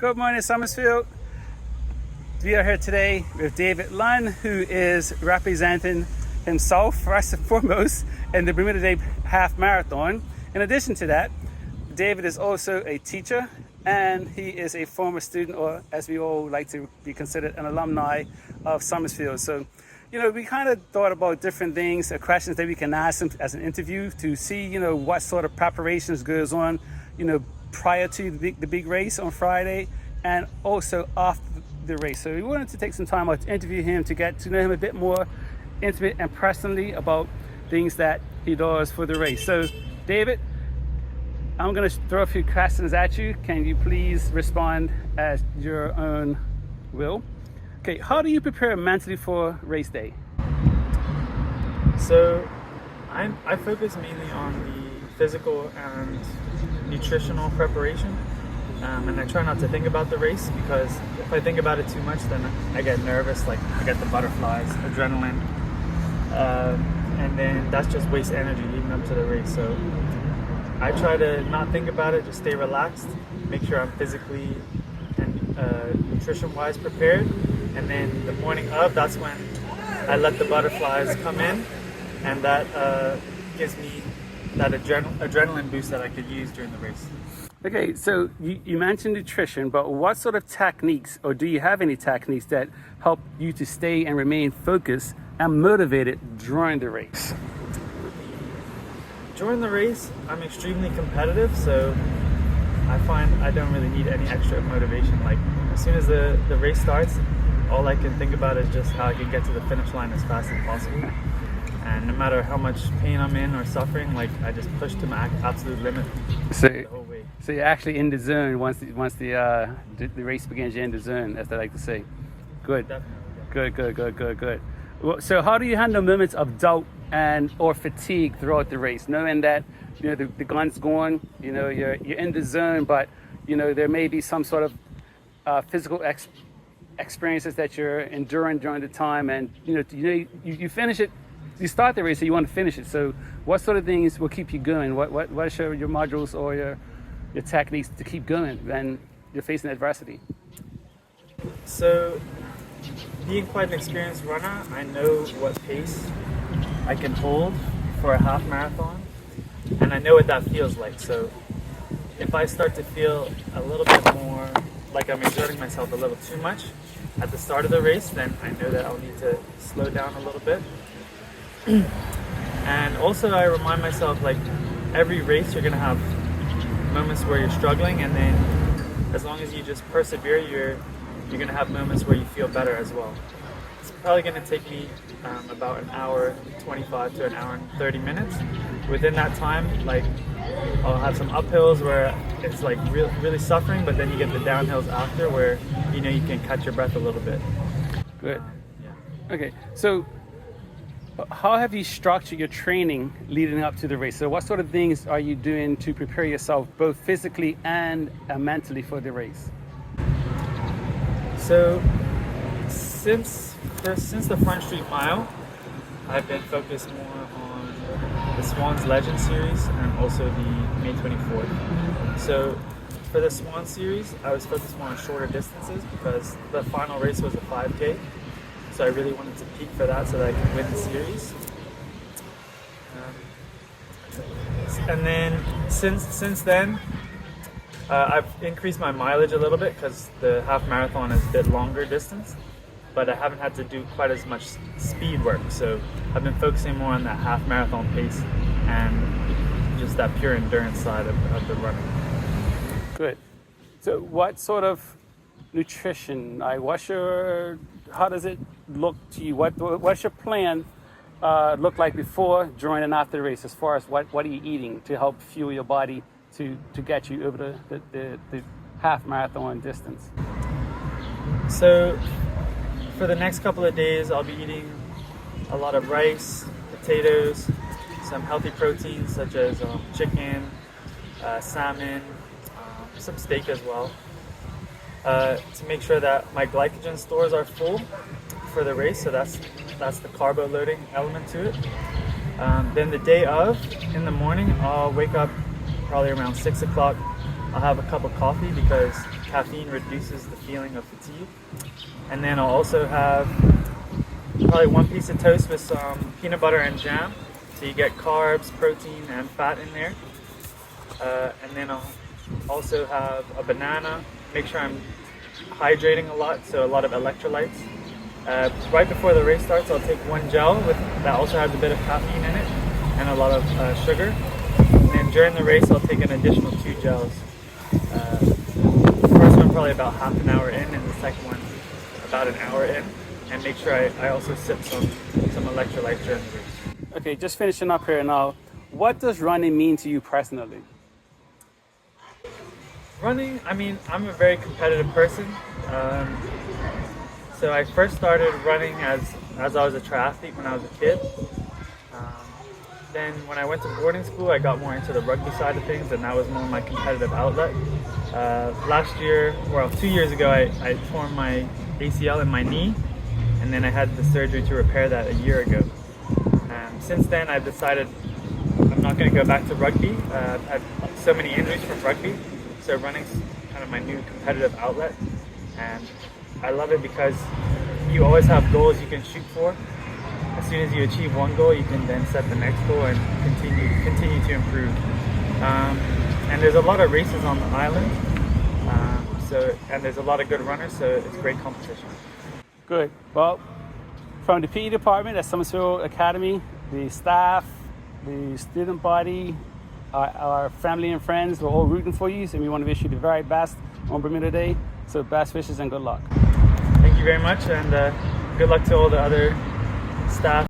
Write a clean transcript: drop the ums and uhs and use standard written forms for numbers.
Good morning, Somersfield. We are here today with David Lunn, who is representing himself first and foremost in the Bermuda Day Half Marathon. In addition to that, David is also a teacher and he is a former student, or as we all like to be considered, an alumni of Somersfield. So, we kind of thought about different things, questions that we can ask him as an interview to see, what sort of preparations goes on, prior to the big race on Friday and also after the race. So we wanted to take some time out to interview him to get to know him a bit more intimate and personally about things that he does for the race. So David, I'm going to throw a few questions at you. Can you please respond at your own will? Okay, how do you prepare mentally for race day? So I focus mainly on the physical and nutritional preparation, and I try not to think about the race, because if I think about it too much, then I get nervous, like I get the butterflies, adrenaline, and then that's just waste energy leading up to the race. So I try to not think about it, just stay relaxed, make sure I'm physically and nutrition-wise prepared, and then the morning of, that's when I let the butterflies come in, and that gives me that adrenaline boost that I could use during the race. Okay, so you mentioned nutrition, but what sort of techniques, or do you have any techniques that help you to stay and remain focused and motivated during the race? During the race, I'm extremely competitive, so I find I don't really need any extra motivation. Like, as soon as the race starts, all I can think about is just how I can get to the finish line as fast as possible. And no matter how much pain I'm in or suffering, like, I just push to my absolute limit the whole way. So you're actually in the zone once the race begins. You're in the zone, as they like to say. Good. Definitely. Good. Well, so how do you handle moments of doubt or fatigue throughout the race, knowing that the gun's going, you're in the zone, but there may be some sort of physical experiences that you're enduring during the time, and you finish it. You start the race, so you want to finish it. So what sort of things will keep you going? What are your modules or your techniques to keep going when you're facing adversity? So, being quite an experienced runner, I know what pace I can hold for a half marathon, and I know what that feels like. So if I start to feel a little bit more like I'm exerting myself a little too much at the start of the race, then I know that I'll need to slow down a little bit. And also I remind myself, like, every race you're going to have moments where you're struggling, and then as long as you just persevere, you're going to have moments where you feel better as well. It's probably going to take me about an hour 25 to an hour and 30 minutes. Within that time, like, I'll have some uphills where it's like really suffering, but then you get the downhills after where you can catch your breath a little bit. Good. Yeah. Okay, so how have you structured your training leading up to the race? So what sort of things are you doing to prepare yourself both physically and mentally for the race? So since the Front Street Mile, I've been focused more on the Swans Legend Series and also the May 24th. So for the Swan Series, I was focused more on shorter distances because the final race was a 5K. So I really wanted to peak for that so that I could win the series. And then since then, I've increased my mileage a little bit because the half marathon is a bit longer distance, but I haven't had to do quite as much speed work. So I've been focusing more on that half marathon pace and just that pure endurance side of the running. Good. So what sort of nutrition, how does it look to you? What's your plan look like before, during, and after the race, as far as what are you eating to help fuel your body to get you over the half marathon distance? So for the next couple of days, I'll be eating a lot of rice, potatoes, some healthy proteins such as chicken, salmon, some steak as well, to make sure that my glycogen stores are full for the race. So that's the carbo loading element to it. Then the day of, in the morning, I'll wake up probably around 6 o'clock. I'll have a cup of coffee because caffeine reduces the feeling of fatigue. And then I'll also have probably one piece of toast with some peanut butter and jam. So you get carbs, protein, and fat in there. And then I'll also have a banana. Make sure I'm hydrating a lot, so a lot of electrolytes. Right before the race starts, I'll take one gel that also has a bit of caffeine in it and a lot of sugar. And then during the race, I'll take an additional 2 gels. The first one probably about half an hour in, and the second one about an hour in. And make sure I also sip some electrolytes during the race. Okay, just finishing up here now. What does running mean to you personally? Running, I mean, I'm a very competitive person. So I first started running as I was a triathlete when I was a kid. Then when I went to boarding school, I got more into the rugby side of things, and that was more my competitive outlet. Last year, 2 years ago, I tore my ACL in my knee, and then I had the surgery to repair that a year ago. Since then, I've decided I'm not going to go back to rugby. I've had so many injuries from rugby, so running's kind of my new competitive outlet, and I love it because you always have goals you can shoot for. As soon as you achieve one goal, you can then set the next goal and continue to improve. And there's a lot of races on the island, and there's a lot of good runners, so it's great competition. Good. Well, from the PE department at Somersfield Academy, the staff, the student body, our family and friends, we're all rooting for you, so we want to wish you the very best on Bermuda Day. So best wishes and good luck. Thank you very much, and good luck to all the other staff.